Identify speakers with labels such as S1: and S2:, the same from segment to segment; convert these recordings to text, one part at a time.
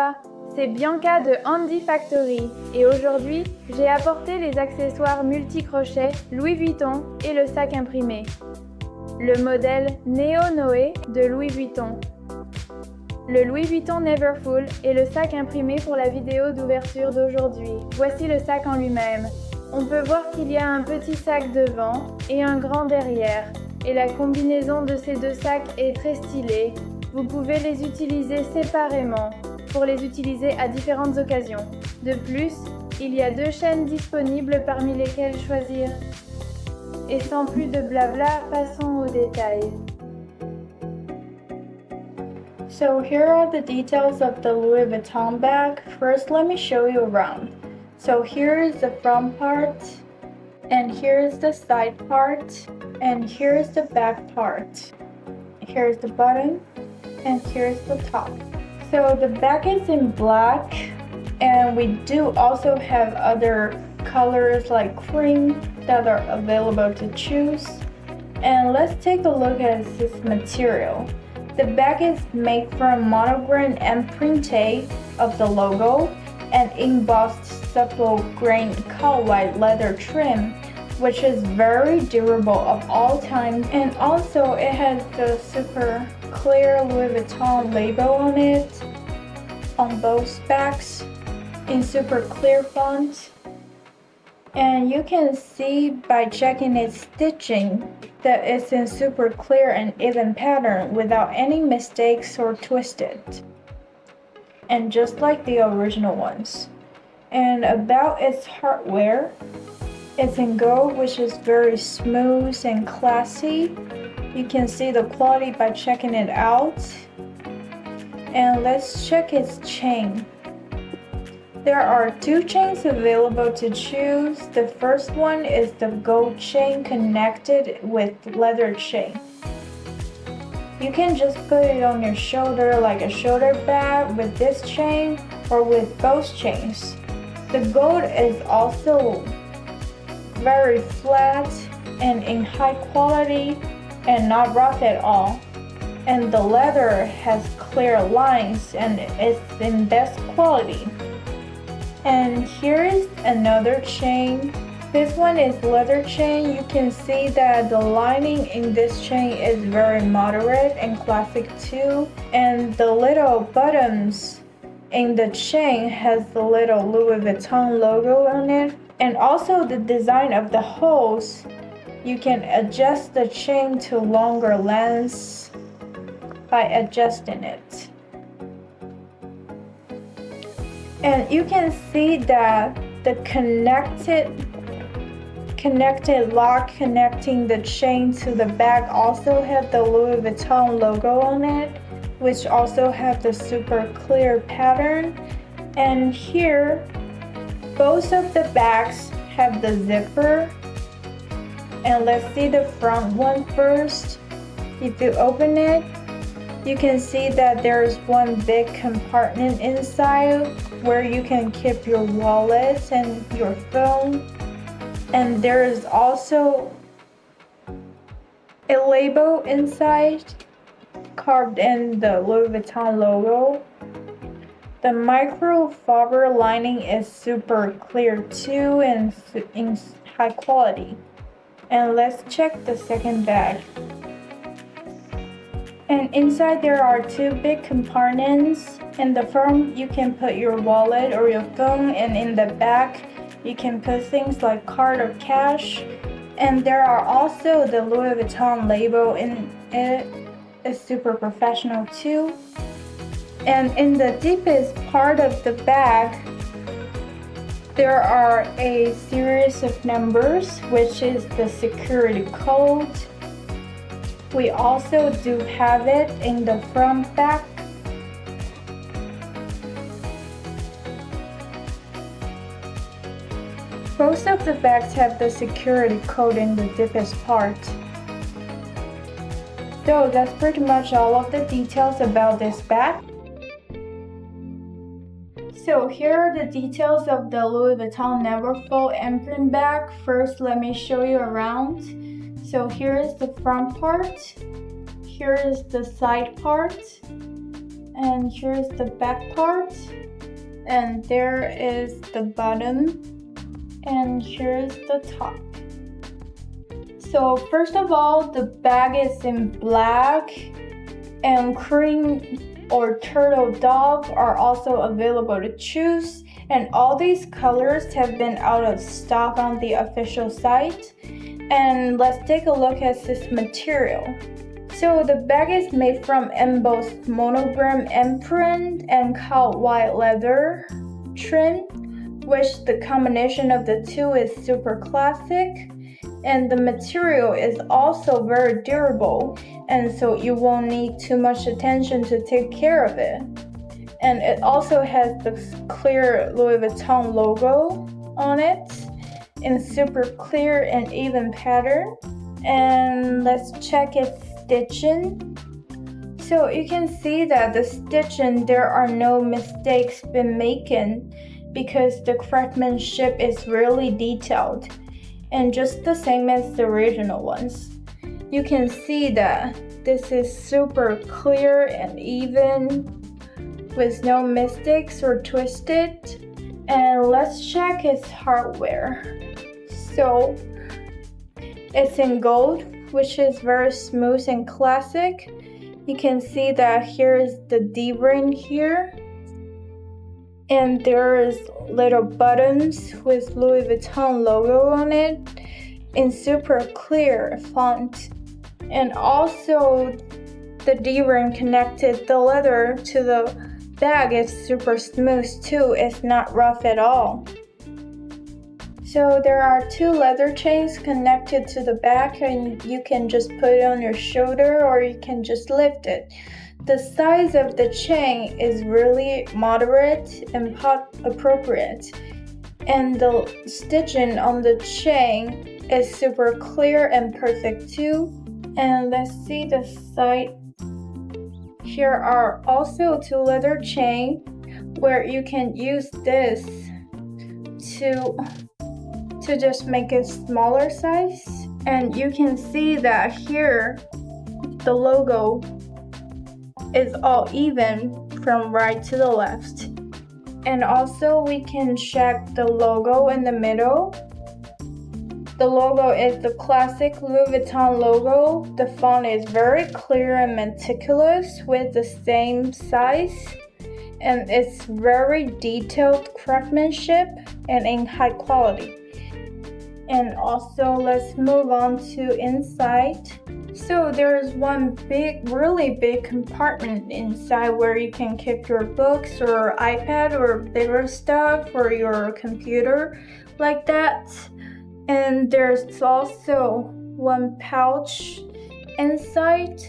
S1: toi, c'est Bianca de Handy Factory et aujourd'hui, j'ai apporté les accessoires multi-crochets Louis Vuitton et le sac imprimé. Le modèle Neo Noé de Louis Vuitton. Le Louis Vuitton Neverfull et le sac imprimé pour la vidéo d'ouverture d'aujourd'hui. Voici le sac en lui-même. On peut voir qu'il y a un petit sac devant et un grand derrière. Et la combinaison de ces deux sacs est très stylée. Vous pouvez les utiliser séparément pour les utiliser à différentes occasions. De plus, il y a 2 chaînes disponibles parmi lesquelles choisir. Et sans plus de blabla, passons aux détails.
S2: So here are the details of the Louis Vuitton bag. First, let me show you around. So here is the front part, and here is the side part, and here is the back part. Here's the bottom, and here's the top. So the back is in black, and we do also have other colors like cream that are available to choose. And let's take a look at this material. The bag is made from monogram and printe of the logo and embossed supple grain cut white leather trim, which is very durable of all times. And also it has the super clear Louis Vuitton label on it on both bags in super clear font. And you can see by checking its stitching that it's in super clear and even pattern without any mistakes or twisted. And just like the original ones. And about its hardware, it's in gold, which is very smooth and classy. You can see the quality by checking it out. And let's check its chain. There are 2 chains available to choose. The first one is the gold chain connected with leather chain. You can just put it on your shoulder like a shoulder bag with this chain or with both chains. The gold is also very flat and in high quality and not rough at all. And the leather has clear lines and it's in best quality. And here is another chain. This one is leather chain. You can see that the lining in this chain is very moderate and classic too. And the little buttons in the chain has the little Louis Vuitton logo on it. And also the design of the holes. You can adjust the chain to longer lengths by adjusting it. And you can see that the connected lock connecting the chain to the bag also have the Louis Vuitton logo on it, which also have the super clear pattern. And here, both of the bags have the zipper. And let's see the front one first. If you open it, you can see that there's one big compartment inside where you can keep your wallet and your phone. And there is also a label inside carved in the Louis Vuitton logo. The microfiber lining is super clear too and in high quality. And let's check the second bag. And inside there are 2 big compartments. In the front you can put your wallet or your phone, and in the back you can put things like card or cash. And there are also the Louis Vuitton label in it. It's super professional too. And in the deepest part of the bag there are a series of numbers, which is the security code. We also do have it in the front back. Most of the bags have the security code in the deepest part. So that's pretty much all of the details about this bag. So here are the details of the Louis Vuitton Neverfull imprint bag. First, let me show you around. So here is the front part, here is the side part, And here's the back part. And there is the bottom. And here's the top. So first of all, the bag is in black, and cream or turtle dove are also available to choose. And all these colors have been out of stock on the official site. And let's take a look at this material. So the bag is made from embossed monogram imprint and called white leather trim, which the combination of the two is super classic. And the material is also very durable, and so you won't need too much attention to take care of it. And it also has the clear Louis Vuitton logo on it in super clear and even pattern. And let's check its stitching. So you can see that the stitching, there are no mistakes been making because the craftsmanship is really detailed and just the same as the original ones. You can see that this is super clear and even with no mistakes or twisted. And let's check its hardware. So it's in gold, which is very smooth and classic. You can see that here is the D-ring here. And there is little buttons with Louis Vuitton logo on it in super clear font. And also the D-ring connected the leather to the bag is super smooth too. It's not rough at all. So there are two leather chains connected to the back, and you can just put it on your shoulder or you can just lift it. The size of the chain is really moderate and appropriate, and the stitching on the chain is super clear and perfect too. And let's see the side. Here are also two leather chains where you can use this to just make it smaller size. And you can see that here the logo is all even from right to the left. And also we can check the logo in the middle. The logo is the classic Louis Vuitton logo. The font is very clear and meticulous with the same size. And it's very detailed craftsmanship and in high quality. And also let's move on to inside. So there is one really big compartment inside where you can keep your books or iPad or bigger stuff or your computer like that. And there's also one pouch inside,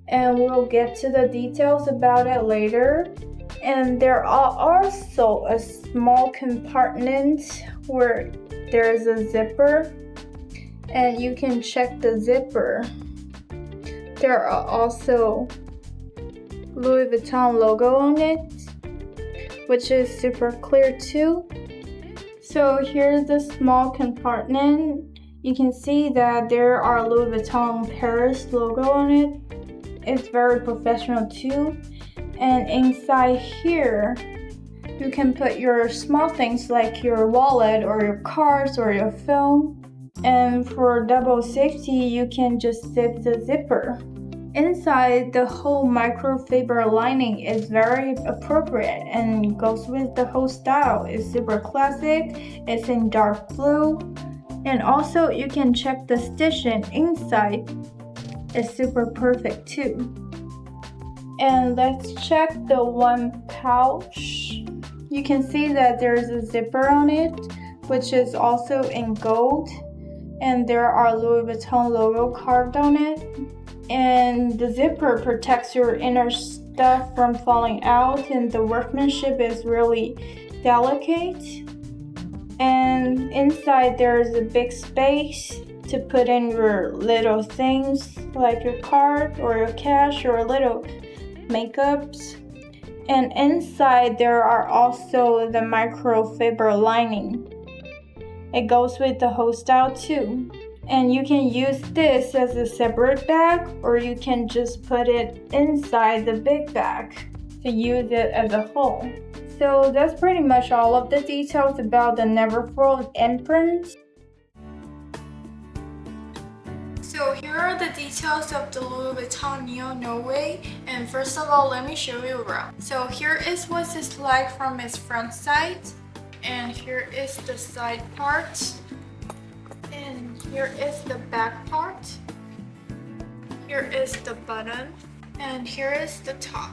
S2: and we'll get to the details about it later. And there are also a small compartment where there's a zipper, and you can check the zipper. There are also Louis Vuitton logo on it, which is super clear too. So here's the small compartment. You can see that there are Louis Vuitton Paris logo on it. It's very professional too. And inside here, you can put your small things like your wallet or your cards or your phone. And for double safety, you can just zip the zipper. Inside, the whole microfiber lining is very appropriate and goes with the whole style. It's super classic, it's in dark blue. And also, you can check the stitching inside. It's super perfect too. And let's check the one pouch. You can see that there's a zipper on it, which is also in gold. And there are Louis Vuitton logo carved on it. And the zipper protects your inner stuff from falling out, and the workmanship is really delicate. And inside there's a big space to put in your little things like your card or your cash or little makeups. And inside there are also the microfiber lining. It goes with the whole style too. And you can use this as a separate bag, or you can just put it inside the big bag. to use it as a whole. So that's pretty much all of the details about the Neverfull imprint. So here are the details of the Louis Vuitton Neo No Way, and first of all, let me show you around. So here is what it's like from its front side, and here is the side part, and here is the back part, here is the bottom, and here is the top.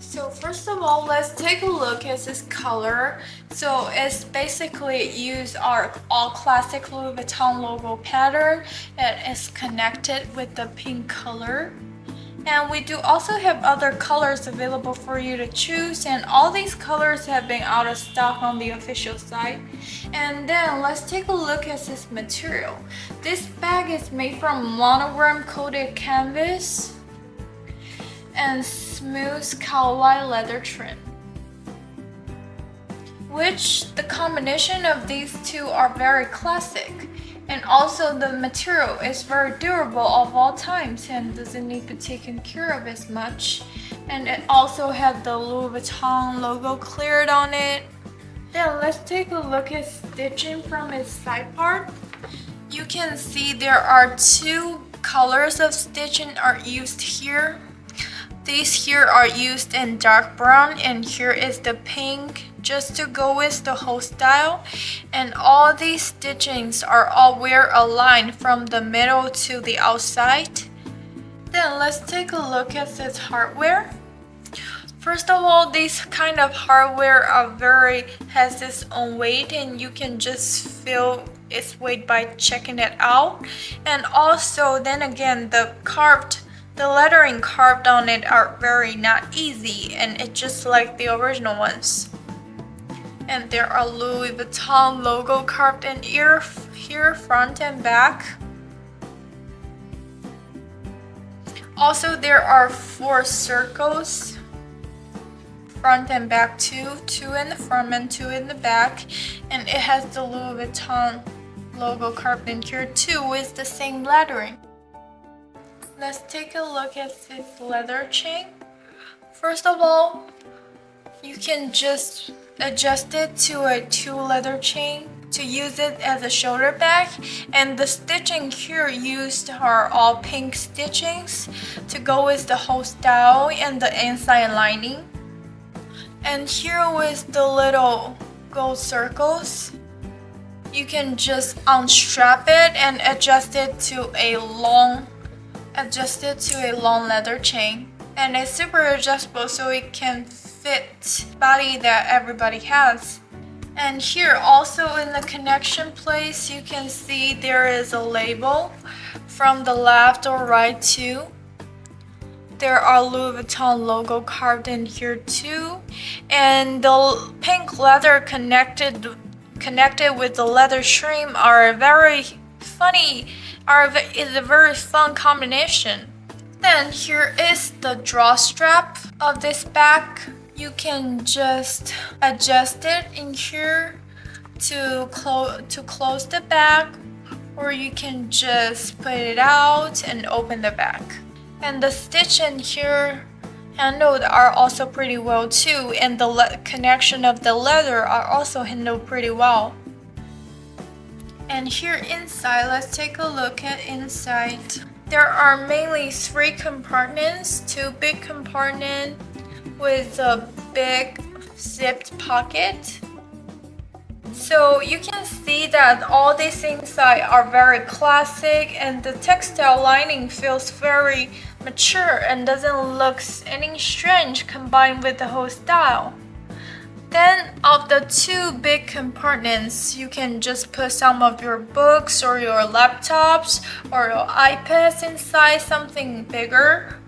S2: So first of all, let's take a look at this color. So it's basically used our all classic Louis Vuitton logo pattern, and it's connected with the pink color. And we do also have other colors available for you to choose, and all these colors have been out of stock on the official site. And then let's take a look at this material. This bag is made from monogram coated canvas and smooth cowhide leather trim, which the combination of these two are very classic, and also the material is very durable of all times and doesn't need to be taken care of as much. And it also has the Louis Vuitton logo cleared on it. Then let's take a look at stitching from its side part. You can see there are two colors of stitching are used here. These here are used in dark brown, and here is the pink just to go with the whole style. And all these stitchings are all wear aligned from the middle to the outside. Then let's take a look at this hardware. First of all, this kind of hardware has its own weight, and you can just feel its weight by checking it out. And also then again, the lettering carved on it are very not easy, and it's just like the original ones. And there are Louis Vuitton logo carved in here, front and back. Also, there are 4 circles, front and back, two in the front and 2 in the back. And it has the Louis Vuitton logo carved in here too with the same lettering. Let's take a look at this leather chain. First of all, you can just adjust it to a 2 leather chain to use it as a shoulder bag. And the stitching here used are all pink stitchings to go with the whole style and the inside lining. And here with the little gold circles, you can just unstrap it and adjust it to a long leather chain, and it's super adjustable so it can fit body that everybody has. And here also in the connection place, you can see there is a label from the left or right too. There are Louis Vuitton logo carved in here too, and the pink leather connected with the leather trim are very funny. Is a very fun combination. Then here is the drawstrap of this bag. You can just adjust it in here to close the bag, or you can just put it out and open the bag. And the stitch in here handled are also pretty well too, and the connection of the leather are also handled pretty well. And here inside, let's take a look at inside. There are mainly 3 compartments, 2 big compartments with a big zipped pocket. So you can see that all these inside are very classic, and the textile lining feels very mature and doesn't look any strange combined with the whole style. Then of the 2 big compartments, you can just put some of your books or your laptops or your iPads inside, something bigger.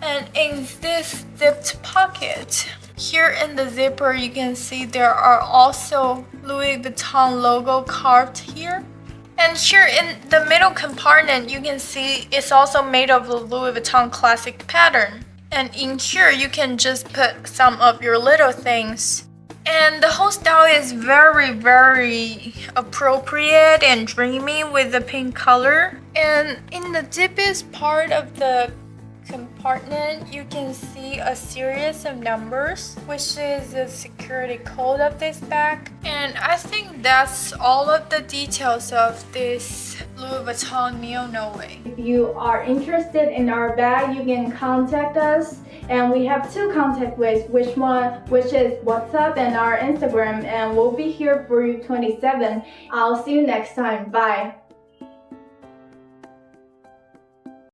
S2: And in this zipped pocket, here in the zipper, you can see there are also Louis Vuitton logo carved here. And here in the middle compartment, you can see it's also made of the Louis Vuitton classic pattern. And in here, you can just put some of your little things. And the whole style is very, very appropriate and dreamy with the pink color. And in the deepest part of the compartment, you can see a series of numbers, which is the security code of this bag. And I think that's all of the details of this Louis Vuitton Mio Noe.
S1: If you are interested in our bag, you can contact us. And we have two contact ways, which is WhatsApp and our Instagram, and we'll be here for you 27. I'll see you next time. Bye.